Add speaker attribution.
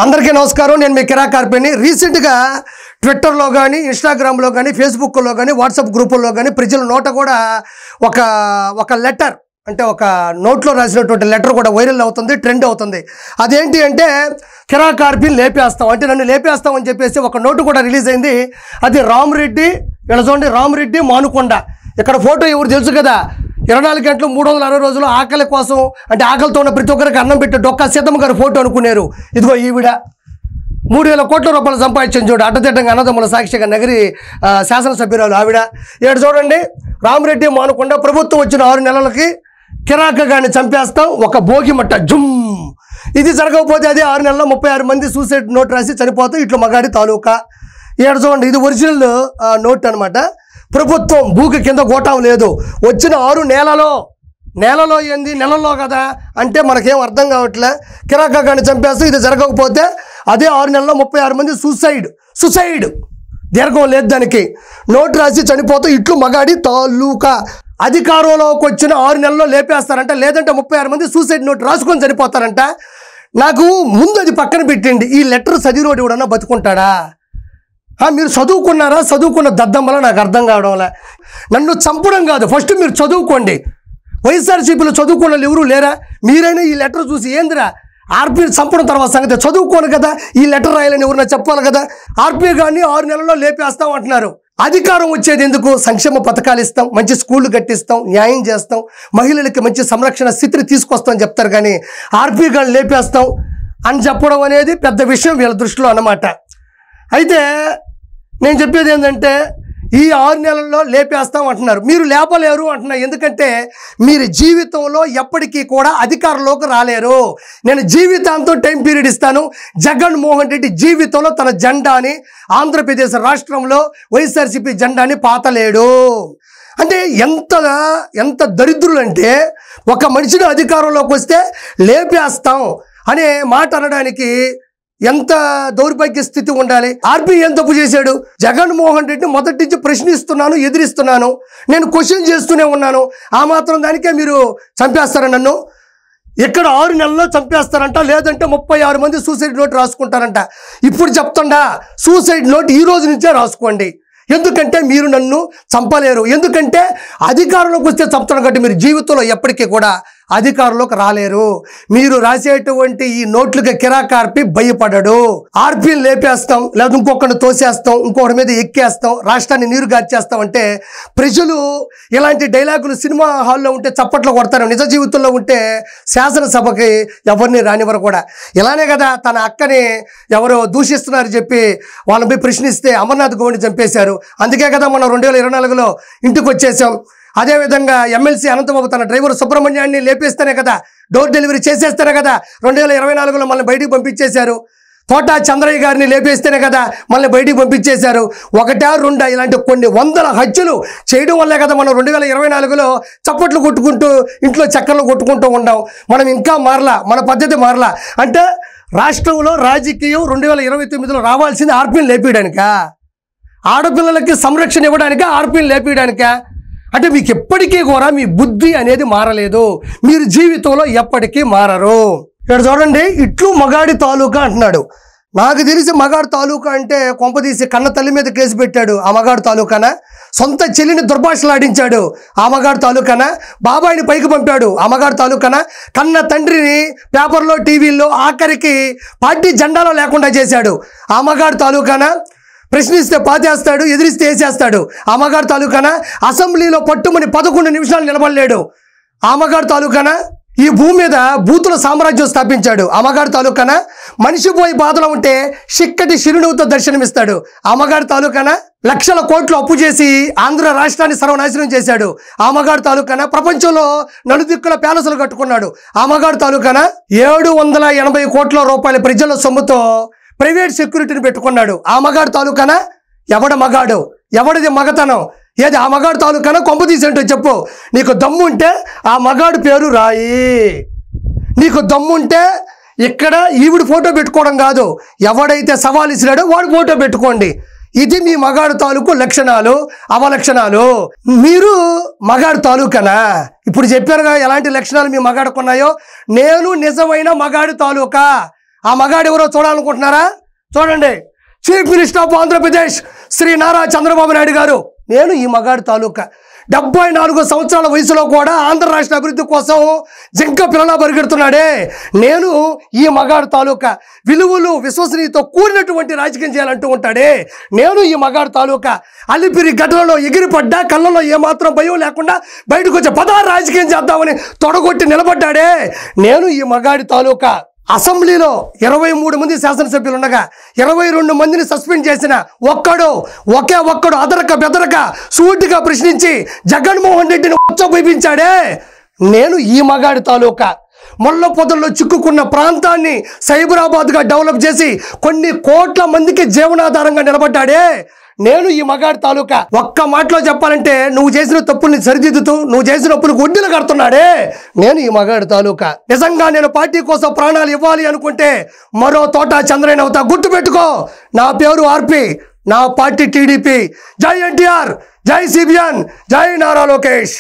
Speaker 1: అందరికీ నమస్కారం. నేను మీ కిరా కార్పెని. రీసెంట్గా ట్విట్టర్లో కానీ, ఇన్స్టాగ్రామ్లో కానీ, ఫేస్బుక్లో కానీ, వాట్సాప్ గ్రూపుల్లో కానీ ప్రజల నోట కూడా ఒక లెటర్, అంటే ఒక నోట్లో రాసినటువంటి లెటర్ కూడా వైరల్ అవుతుంది, ట్రెండ్ అవుతుంది. అదేంటి అంటే కిరా కార్పెని లేపేస్తాం, అంటే నన్ను లేపేస్తాం అని చెప్పేసి ఒక నోటు కూడా రిలీజ్ అయింది. అది రామరెడ్డి, ఇలా చూడండి, రామరెడ్డి మానుకొండ. ఇక్కడ ఫోటో ఎవరు తెలుసు కదా, 24 గంటలు 360 రోజులు ఆకలి కోసం, అంటే ఆకలితో ఉన్న ప్రతి ఒక్కరికి అన్నం పెట్టి డొక్కా సీతమ్మ గారి ఫోటో అనుకున్నారు. ఇదిగో ఈవిడ 3,000 కోట్ల రూపాయలు సంపాదించింది చూడు, అడ్డదిడ్డంగా అన్నదమ్ముల సాక్షిగా నగరి శాసనసభ్యురాలు ఆవిడ. ఇక్కడ చూడండి, రామరెడ్డి మానుకొండ ప్రభుత్వం వచ్చిన 6 నెలలకి కిరాకగాన్ని చంపేస్తాం, ఒక భోగిమట్ట జుమ్. ఇది జరగకపోతే అదే 6 నెలల్లో 36 మంది సూసైడ్ నోట్ రాసి చనిపోతాం. ఇట్లా మగాడి తాలూకా. ఇక్కడ చూడండి, ఇది ఒరిజినల్ నోట్ అనమాట. ప్రభుత్వం భూకి కింద గోటం లేదు. వచ్చిన 6 నెలలో ఏంది, నెలలో కదా అంటే మనకేం అర్థం కావట్లే. కిరాకగాన్ని చంపేస్తాం, ఇది జరగకపోతే అదే 6 నెలల్లో 36 మంది సూసైడ్ దీర్ఘం లేదు దానికి, నోటు రాసి చనిపోతాం. ఇట్లు మగాడి తాలూకా. అధికారంలోకి వచ్చిన 6 నెలల్లో లేపేస్తారంట, లేదంటే 36 మంది సూసైడ్ నోట్ రాసుకొని చనిపోతారంట. నాకు ముందు అది పక్కన పెట్టండి, ఈ లెటర్ చదివినోడు ఎవడన్నా బతుకుంటాడా? మీరు చదువుకున్నారా? చదువుకున్న దద్దమ్మలా నాకు అర్థం కావడంలే. నన్ను చంపడం కాదు, ఫస్ట్ మీరు చదువుకోండి. వైఎస్ఆర్సీపీలో చదువుకున్న వాళ్ళు ఎవరు లేరా? మీరైనా ఈ లెటర్ చూసి ఏందిరా ఆర్పీ చంపడం తర్వాత సంగతి, చదువుకోను కదా, ఈ లెటర్ రాయాలని ఎవరన్నా చెప్పాలి కదా. ఆర్పీ గారిని 6 నెలల్లో లేపేస్తాం అంటున్నారు. అధికారం వచ్చేది ఎందుకు? సంక్షేమ పథకాలు ఇస్తాం, మంచి స్కూళ్ళు కట్టిస్తాం, న్యాయం చేస్తాం, మహిళలకి మంచి సంరక్షణ స్థితిని తీసుకొస్తాం చెప్తారు. కానీ ఆర్పీ గారిని లేపేస్తాం అని చెప్పడం అనేది పెద్ద విషయం వీళ్ళ దృష్టిలో అన్నమాట. అయితే నేను చెప్పేది ఏంటంటే, ఈ 6 నెలల్లో లేపేస్తాం అంటున్నారు, మీరు లేపలేరు అంటున్నారు. ఎందుకంటే మీరు జీవితంలో ఎప్పటికీ కూడా అధికారంలోకి రాలేరు. నేను జీవితాంతం టైం పీరియడ్ ఇస్తాను. జగన్మోహన్ రెడ్డి జీవితంలో తన జెండాని, ఆంధ్రప్రదేశ్ రాష్ట్రంలో వైఎస్ఆర్సీపీ జెండాని పాతలేడు. అంటే ఎంత దరిద్రులు అంటే, ఒక మనిషిని అధికారంలోకి వస్తే లేపేస్తాం అనే మాట అనడానికి ఎంత దౌర్భాగ్య స్థితి ఉండాలి. ఆర్పీ ఏం తప్పు చేశాడు? జగన్మోహన్ రెడ్డిని మొదటి నుంచి ప్రశ్నిస్తున్నాను, ఎదిరిస్తున్నాను, నేను క్వశ్చన్ చేస్తూనే ఉన్నాను. ఆ మాత్రం దానికే మీరు చంపేస్తారా నన్ను? ఇక్కడ 6 నెలల్లో చంపేస్తారంట, లేదంటే 36 మంది సూసైడ్ నోట్ రాసుకుంటారంట. ఇప్పుడు చెప్తుండా, సూసైడ్ నోట్ ఈ రోజు నుంచే రాసుకోండి. ఎందుకంటే మీరు నన్ను చంపలేరు. ఎందుకంటే అధికారంలోకి వస్తే చంపుతాను కాబట్టి మీరు జీవితంలో ఎప్పటికీ కూడా అధికారంలోకి రాలేరు. మీరు రాసేటువంటి ఈ నోట్లకి కిరాక్ ఆర్పీ భయపడడు. ఆర్పీని లేపేస్తాం, లేదా ఇంకొకరిని తోసేస్తాం, ఇంకొకరి మీద ఎక్కేస్తాం, రాష్ట్రాన్ని నీరు గార్చేస్తాం అంటే ప్రజలు ఇలాంటి డైలాగులు సినిమా హాల్లో ఉంటే చప్పట్లు కొడతారు, నిజ జీవితంలో ఉంటే శాసనసభకి ఎవరిని రానివ్వరు కూడా. ఇలానే కదా తన అక్కని ఎవరో దూషిస్తున్నారు చెప్పి వాళ్ళని ప్రశ్నిస్తే అమర్నాథ్ గౌడ్ని చంపేశారు. అందుకే కదా మనం 2024లో ఇంటికి వచ్చేసాం. అదేవిధంగా ఎమ్మెల్సీ అనంతబాబు తన డ్రైవర్ సుబ్రహ్మణ్యాన్ని లేపేస్తేనే కదా, డోర్ డెలివరీ చేసేస్తేనే కదా 2024లో మళ్ళీ బయటికి పంపించేశారు. తోట చంద్రయ్య గారిని లేపేస్తేనే కదా మళ్ళీ బయటికి పంపించేశారు. 1, 2 ఇలాంటి కొన్ని వందల హత్యలు చేయడం వల్లే కదా మనం 2024లో చప్పట్లు కొట్టుకుంటూ ఇంట్లో చక్కర్లు కొట్టుకుంటూ ఉన్నాం. మనం ఇంకా మారలా, మన పద్ధతి మారలా. అంటే రాష్ట్రంలో రాజకీయం 2029లో రావాల్సింది ఆర్పీని లేపేయడానికా? ఆడపిల్లలకి సంరక్షణ ఇవ్వడానికా? ఆర్పీని లేపేయడానికా? అంటే మీకు ఎప్పటికీ కూడా మీ బుద్ధి అనేది మారలేదు, మీరు జీవితంలో ఎప్పటికీ మారరు. ఇక్కడ చూడండి, ఇట్లు మగాడి తాలూకా అంటున్నాడు. నాకు తెలిసి మగాడు తాలూకా అంటే కొంపదీసి కన్న తల్లి మీద కేసు పెట్టాడు ఆ మగాడు తాలూకానా? సొంత చెల్లిని దుర్భాషలాడించాడు ఆ మగాడు తాలూకానా? బాబాయిని పైకి పంపాడు ఆ మగాడు తాలూకానా? కన్న తండ్రిని పేపర్లో, టీవీల్లో, ఆఖరికి పార్టీ జెండాలో లేకుండా చేశాడు ఆ మగాడు తాలూకానా? ప్రశ్నిస్తే పాతేస్తాడు, ఎదిరిస్తే వేసేస్తాడు ఆ మగాడు తాలూకానా? అసెంబ్లీలో పట్టుమని 11 నిమిషాలు నిలబడలేడు ఆ మగాడు తాలూకానా? ఈ భూమి మీద బూతుల సామ్రాజ్యం స్థాపించాడు ఆ మగాడు తాలూకానా? మనిషి పోయి బాధలో ఉంటే చిక్కటి చిరునవ్వుతో దర్శనమిస్తాడు ఆ మగాడు తాలూకానా? లక్షల కోట్లు అప్పు చేసి ఆంధ్ర రాష్ట్రాన్ని సర్వనాశనం చేశాడు ఆ మగాడు తాలూకానా? ప్రపంచంలో నలుదిక్కుల ప్యాలెస్లు కట్టుకున్నాడు ఆ మగాడు తాలూకానా? 780 కోట్ల రూపాయల ప్రజల సొమ్ముతో ప్రైవేట్ సెక్యూరిటీని పెట్టుకున్నాడు ఆ మగాడు తాలూకానా? ఎవడ మగాడు? ఎవడిది మగతనం? ఏది ఆ మగాడు తాలూకానా? కొంప తీసేంటో చెప్పు. నీకు దమ్ముంటే ఆ మగాడు పేరు రాయి. నీకు దమ్ముంటే ఇక్కడ ఈవిడ ఫోటో పెట్టుకోవడం కాదు, ఎవడైతే సవాల్ ఇచ్చినాడో వాడు ఫోటో పెట్టుకోండి. ఇది మీ మగాడు తాలూకు లక్షణాలు, అవలక్షణాలు. మీరు మగాడు తాలూకానా? ఇప్పుడు చెప్పారుగా ఎలాంటి లక్షణాలు మీ మగాడుకున్నాయో. నేను నిజమైన మగాడు తాలూకా. ఆ మగాడు ఎవరో చూడాలనుకుంటున్నారా? చూడండి, chief minister of Andhra Pradesh Shri Nara Chandrababu Naidu garu. నేను ఈ మగాడు తాలూకా 74 సంవత్సరాల వయసులో కూడా ఆంధ్ర రాష్ట్ర అభివృద్ధి కోసం జింక పిల్లలా పరిగెడుతున్నాడే. నేను ఈ మగాడు తాలూకా విలువలు విశ్వసనీయతో కూడినటువంటి రాజకీయం చేయాలంటూ ఉంటాడే. నేను ఈ మగాడు తాలూకా అలిపిరి గడ్డలలో ఎగిరిపడ్డా కళ్ళలో ఏమాత్రం భయం లేకుండా బయటకు వచ్చే పదాలు రాజకీయం చేద్దామని తొడగొట్టి నిలబడ్డాడే. నేను ఈ మగాడి తాలూకా. అసెంబ్లీలో 23 మంది శాసనసభ్యులు ఉండగా 22 మందిని సస్పెండ్ చేసిన ఒకే ఒక్కడు అదరక బెదరక సూటిగా ప్రశ్నించి జగన్మోహన్ రెడ్డిని ఉచ్చబోయించాడే. నేను ఈ మగాడి తాలూకా. మొల్ల పొదల్లో చిక్కుకున్న ప్రాంతాన్ని సైబరాబాద్గా డెవలప్ చేసి కొన్ని కోట్ల మందికి జీవనాధారంగా నిలబడ్డాడే. నేను ఈ మగాడి తాలూకా. ఒక్క మాటలో చెప్పాలంటే నువ్వు చేసిన తప్పుల్ని సరిదిద్దుతూ నువ్వు చేసిన తప్పులకు వడ్డీలు కడుతున్నాడే. నేను ఈ మగాడి తాలూకా. నిజంగా నేను పార్టీ కోసం ప్రాణాలు ఇవ్వాలి అనుకుంటే మరో తోట చంద్రయ్య అవుతా. గుర్తుపెట్టుకో, నా పేరు ఆర్పి, నా పార్టీ టీడీపీ. జై ఎన్టీఆర్, జై సిబిఎన్, జై నారా లోకేష్.